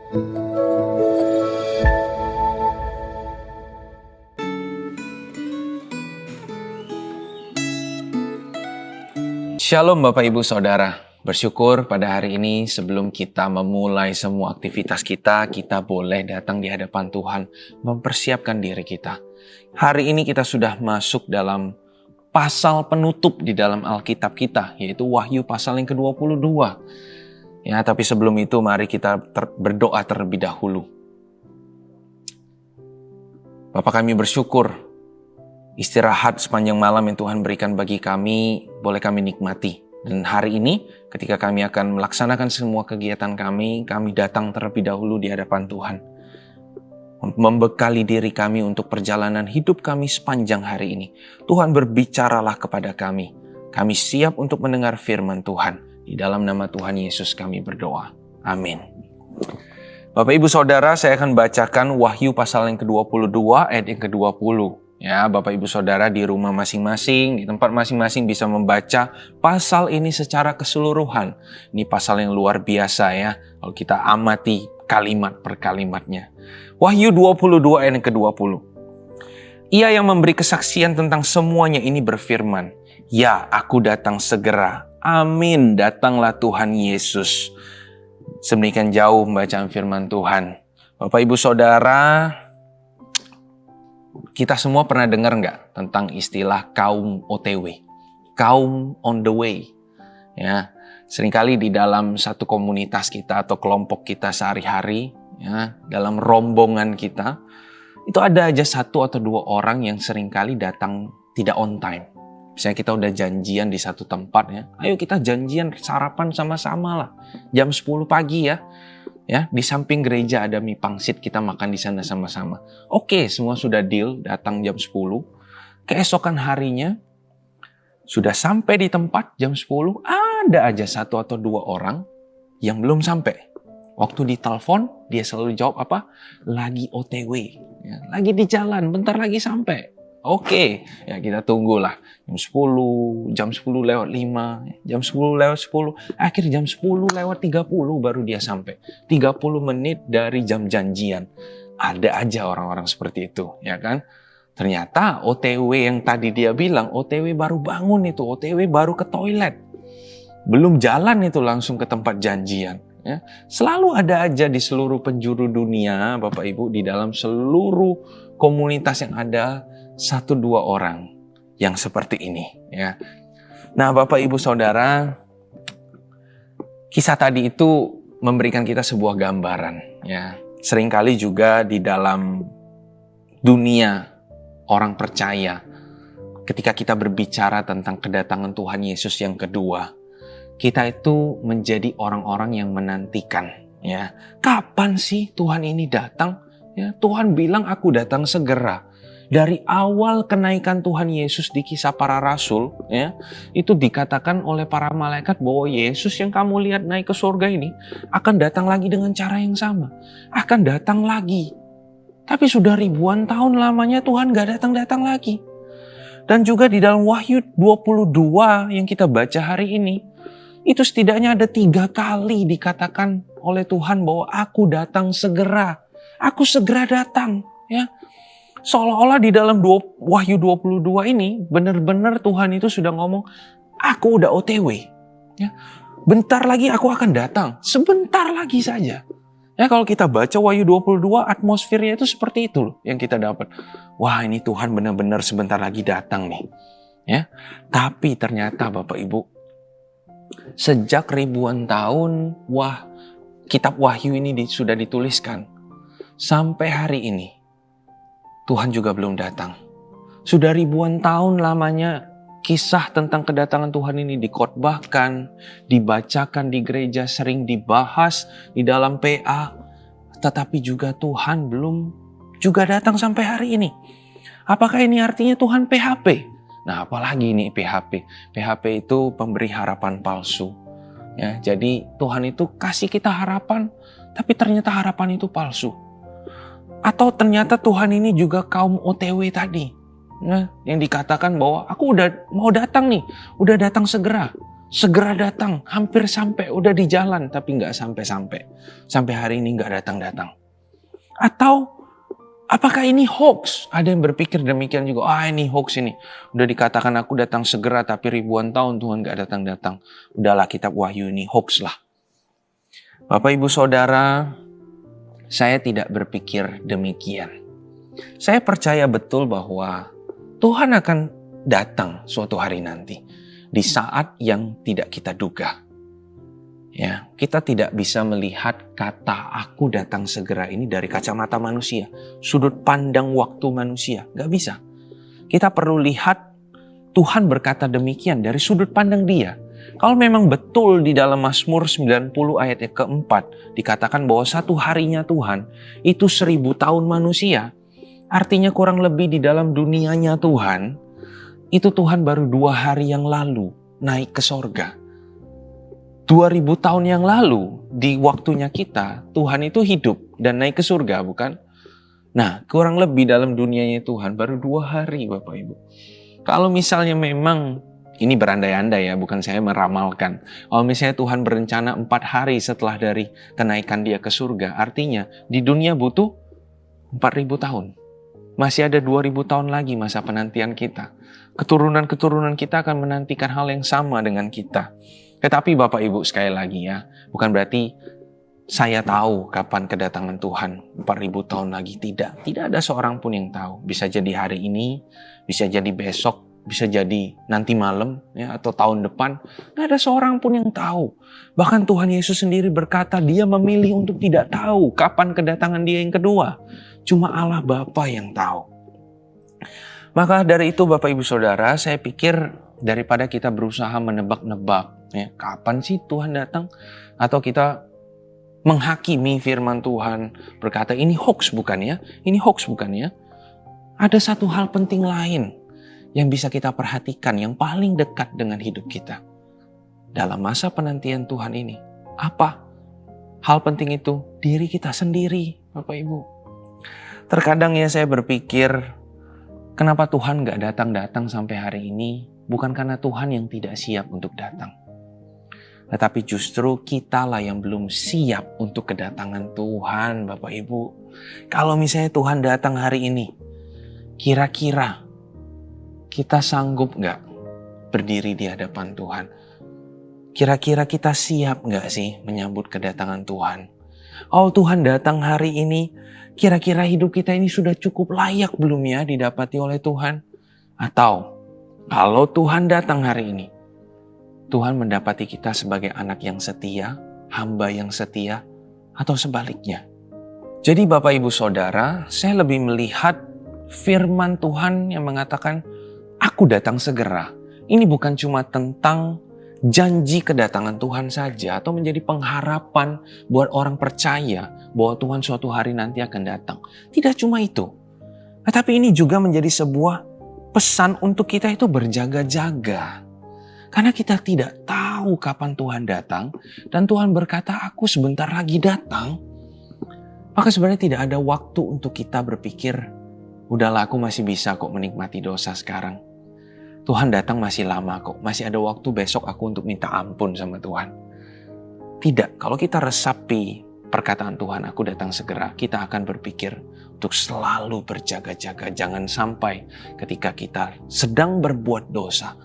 Shalom Bapak Ibu Saudara, bersyukur pada hari ini sebelum kita memulai semua aktivitas kita boleh datang di hadapan Tuhan, mempersiapkan diri kita. Hari ini kita sudah masuk dalam pasal penutup di dalam Alkitab kita, yaitu Wahyu pasal yang ke-22. Ya, tapi sebelum itu mari kita berdoa terlebih dahulu. Bapa kami bersyukur, istirahat sepanjang malam yang Tuhan berikan bagi kami, boleh kami nikmati. Dan hari ini ketika kami akan melaksanakan semua kegiatan kami datang terlebih dahulu di hadapan Tuhan. Membekali diri kami untuk perjalanan hidup kami sepanjang hari ini. Tuhan berbicaralah kepada kami. Kami siap untuk mendengar firman Tuhan. Di dalam nama Tuhan Yesus kami berdoa. Amin. Bapak Ibu Saudara, saya akan bacakan Wahyu pasal yang ke-22 ayat yang ke-20. Ya, Bapak Ibu Saudara di rumah masing-masing, di tempat masing-masing bisa membaca pasal ini secara keseluruhan. Ini pasal yang luar biasa ya, kalau kita amati kalimat per kalimatnya. Wahyu 22 ayat yang ke-20. Ia yang memberi kesaksian tentang semuanya ini berfirman, "Ya, aku datang segera. Amin, datanglah Tuhan Yesus." Sedemikian jauh bacaan firman Tuhan. Bapak Ibu Saudara, kita semua pernah dengar nggak tentang istilah kaum OTW? Kaum on the way. Ya, seringkali di dalam satu komunitas kita atau kelompok kita sehari-hari, ya, dalam rombongan kita, itu ada aja satu atau dua orang yang seringkali datang tidak on time. Misalnya kita udah janjian di satu tempat ya, ayo kita janjian sarapan sama-sama lah, jam 10 pagi ya. Ya, di samping gereja ada mie pangsit, kita makan di sana sama-sama. Oke, semua sudah deal, datang jam 10. Keesokan harinya, sudah sampai di tempat jam 10, ada aja satu atau dua orang yang belum sampai. Waktu ditelepon, dia selalu jawab apa? Lagi OTW, ya, lagi di jalan, bentar lagi sampai. Oke, ya kita tunggulah. Jam 10, jam 10 lewat 5, jam 10 lewat 10, akhir jam 10 lewat 30 baru dia sampai. 30 menit dari jam janjian. Ada aja orang-orang seperti itu, ya kan? Ternyata OTW yang tadi dia bilang, OTW baru bangun itu, OTW baru ke toilet. Belum jalan itu langsung ke tempat janjian. Ya. Selalu ada aja di seluruh penjuru dunia, Bapak Ibu, di dalam seluruh komunitas yang ada, satu dua orang yang seperti ini. Ya. Nah Bapak Ibu Saudara, kisah tadi itu memberikan kita sebuah gambaran. Ya. Seringkali juga di dalam dunia orang percaya, ketika kita berbicara tentang kedatangan Tuhan Yesus yang kedua, kita itu menjadi orang-orang yang menantikan. Ya. Kapan sih Tuhan ini datang? Ya, Tuhan bilang aku datang segera. Dari awal kenaikan Tuhan Yesus di kisah para rasul, ya, itu dikatakan oleh para malaikat bahwa Yesus yang kamu lihat naik ke surga ini akan datang lagi dengan cara yang sama. Akan datang lagi. Tapi sudah ribuan tahun lamanya Tuhan gak datang-datang lagi. Dan juga di dalam Wahyu 22 yang kita baca hari ini, itu setidaknya ada 3 kali dikatakan oleh Tuhan bahwa aku datang segera. Aku segera datang, ya. Seolah-olah di dalam Wahyu 22 ini benar-benar Tuhan itu sudah ngomong, aku udah OTW. Ya. Bentar lagi aku akan datang. Sebentar lagi saja. Ya, kalau kita baca Wahyu 22, atmosfernya itu seperti itu loh yang kita dapat. Wah, ini Tuhan benar-benar sebentar lagi datang nih. Ya. Tapi ternyata Bapak Ibu, sejak ribuan tahun kitab Wahyu ini sudah dituliskan. Sampai hari ini Tuhan juga belum datang. Sudah ribuan tahun lamanya kisah tentang kedatangan Tuhan ini dikhotbahkan, dibacakan di gereja, sering dibahas di dalam PA. Tetapi juga Tuhan belum juga datang sampai hari ini. Apakah ini artinya Tuhan PHP? Nah, apalagi ini PHP? PHP itu pemberi harapan palsu. Ya, jadi Tuhan itu kasih kita harapan, tapi ternyata harapan itu palsu. Atau ternyata Tuhan ini juga kaum OTW tadi. Nah, yang dikatakan bahwa aku udah mau datang nih, udah datang segera. segera datang, hampir sampai, udah di jalan tapi nggak sampai-sampai. Sampai hari ini nggak datang-datang. Atau apakah ini hoax? Ada yang berpikir demikian juga. Ini hoax ini. Udah dikatakan aku datang segera tapi ribuan tahun Tuhan gak datang-datang. Udahlah kitab Wahyu ini hoax lah. Bapak Ibu Saudara, saya tidak berpikir demikian. Saya percaya betul bahwa Tuhan akan datang suatu hari nanti. Di saat yang tidak kita duga. Ya, kita tidak bisa melihat kata aku datang segera ini dari kacamata manusia. Sudut pandang waktu manusia. Gak bisa. Kita perlu lihat Tuhan berkata demikian dari sudut pandang Dia. Kalau memang betul di dalam Mazmur 90 ayat yang keempat dikatakan bahwa satu harinya Tuhan itu 1000 tahun manusia. Artinya kurang lebih di dalam dunianya Tuhan, itu Tuhan baru 2 hari yang lalu naik ke sorga. 2000 tahun yang lalu di waktunya kita, Tuhan itu hidup dan naik ke surga, bukan? Nah, kurang lebih dalam dunianya Tuhan baru 2 hari Bapak Ibu. Kalau misalnya memang, ini berandai-andai ya, bukan saya meramalkan. Kalau misalnya Tuhan berencana 4 hari setelah dari kenaikan Dia ke surga, artinya di dunia butuh 4000 tahun. Masih ada 2000 tahun lagi masa penantian kita. Keturunan-keturunan kita akan menantikan hal yang sama dengan kita. Tetapi Bapak Ibu sekali lagi ya, bukan berarti saya tahu kapan kedatangan Tuhan 4000 tahun lagi. Tidak ada seorang pun yang tahu. Bisa jadi hari ini, bisa jadi besok, bisa jadi nanti malam ya, atau tahun depan. Tidak ada seorang pun yang tahu. Bahkan Tuhan Yesus sendiri berkata Dia memilih untuk tidak tahu kapan kedatangan Dia yang kedua. Cuma Allah Bapa yang tahu. Maka dari itu Bapak Ibu Saudara, saya pikir daripada kita berusaha menebak-nebak ya, kapan sih Tuhan datang, atau kita menghakimi firman Tuhan berkata ini hoax bukan ya, ini hoax bukan ya. Ada satu hal penting lain yang bisa kita perhatikan yang paling dekat dengan hidup kita dalam masa penantian Tuhan ini. Apa hal penting itu? Diri kita sendiri Bapak Ibu. Terkadang ya saya berpikir, kenapa Tuhan gak datang-datang sampai hari ini? Bukan karena Tuhan yang tidak siap untuk datang. Tetapi justru kitalah yang belum siap untuk kedatangan Tuhan, Bapak Ibu. Kalau misalnya Tuhan datang hari ini, kira-kira kita sanggup gak berdiri di hadapan Tuhan? Kira-kira kita siap gak sih menyambut kedatangan Tuhan? Oh, Tuhan datang hari ini, kira-kira hidup kita ini sudah cukup layak belum ya didapati oleh Tuhan? Atau kalau Tuhan datang hari ini, Tuhan mendapati kita sebagai anak yang setia, hamba yang setia, atau sebaliknya? Jadi Bapak Ibu Saudara, saya lebih melihat firman Tuhan yang mengatakan, aku datang segera. Ini bukan cuma tentang janji kedatangan Tuhan saja atau menjadi pengharapan buat orang percaya bahwa Tuhan suatu hari nanti akan datang. Tidak cuma itu. Tetapi ini juga menjadi sebuah pesan untuk kita itu berjaga-jaga. Karena kita tidak tahu kapan Tuhan datang dan Tuhan berkata aku sebentar lagi datang. Maka sebenarnya tidak ada waktu untuk kita berpikir, udahlah aku masih bisa kok menikmati dosa sekarang. Tuhan datang masih lama kok, masih ada waktu besok aku untuk minta ampun sama Tuhan. Tidak, kalau kita resapi perkataan Tuhan, aku datang segera, kita akan berpikir untuk selalu berjaga-jaga. Jangan sampai ketika kita sedang berbuat dosa,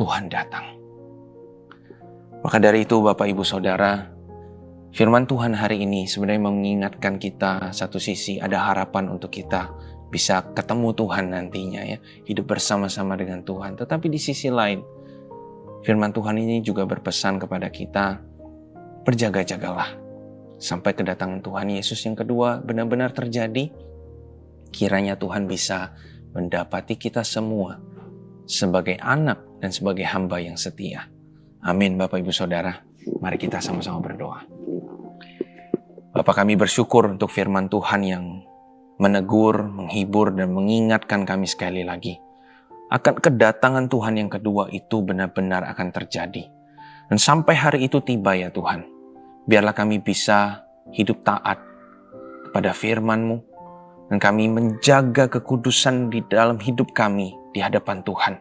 Tuhan datang. Maka dari itu Bapak Ibu Saudara, firman Tuhan hari ini sebenarnya mengingatkan kita satu sisi ada harapan untuk kita bisa ketemu Tuhan nantinya ya, hidup bersama-sama dengan Tuhan. Tetapi di sisi lain, firman Tuhan ini juga berpesan kepada kita, berjaga-jagalah sampai kedatangan Tuhan Yesus yang kedua benar-benar terjadi. Kiranya Tuhan bisa mendapati kita semua sebagai anak dan sebagai hamba yang setia. Amin Bapak Ibu Saudara, mari kita sama-sama berdoa. Bapa, kami bersyukur untuk firman Tuhan yang menegur, menghibur, dan mengingatkan kami sekali lagi akan kedatangan Tuhan yang kedua itu benar-benar akan terjadi. Dan sampai hari itu tiba ya Tuhan, biarlah kami bisa hidup taat kepada firman-Mu, dan kami menjaga kekudusan di dalam hidup kami di hadapan Tuhan.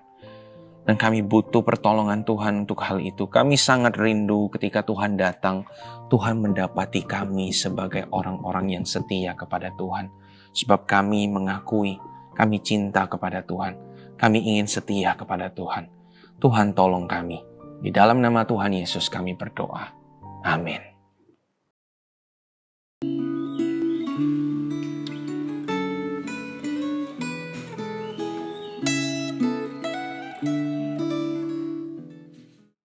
Dan kami butuh pertolongan Tuhan untuk hal itu. Kami sangat rindu ketika Tuhan datang, Tuhan mendapati kami sebagai orang-orang yang setia kepada Tuhan. Sebab kami mengakui, kami cinta kepada Tuhan. Kami ingin setia kepada Tuhan. Tuhan tolong kami. Di dalam nama Tuhan Yesus kami berdoa. Amin.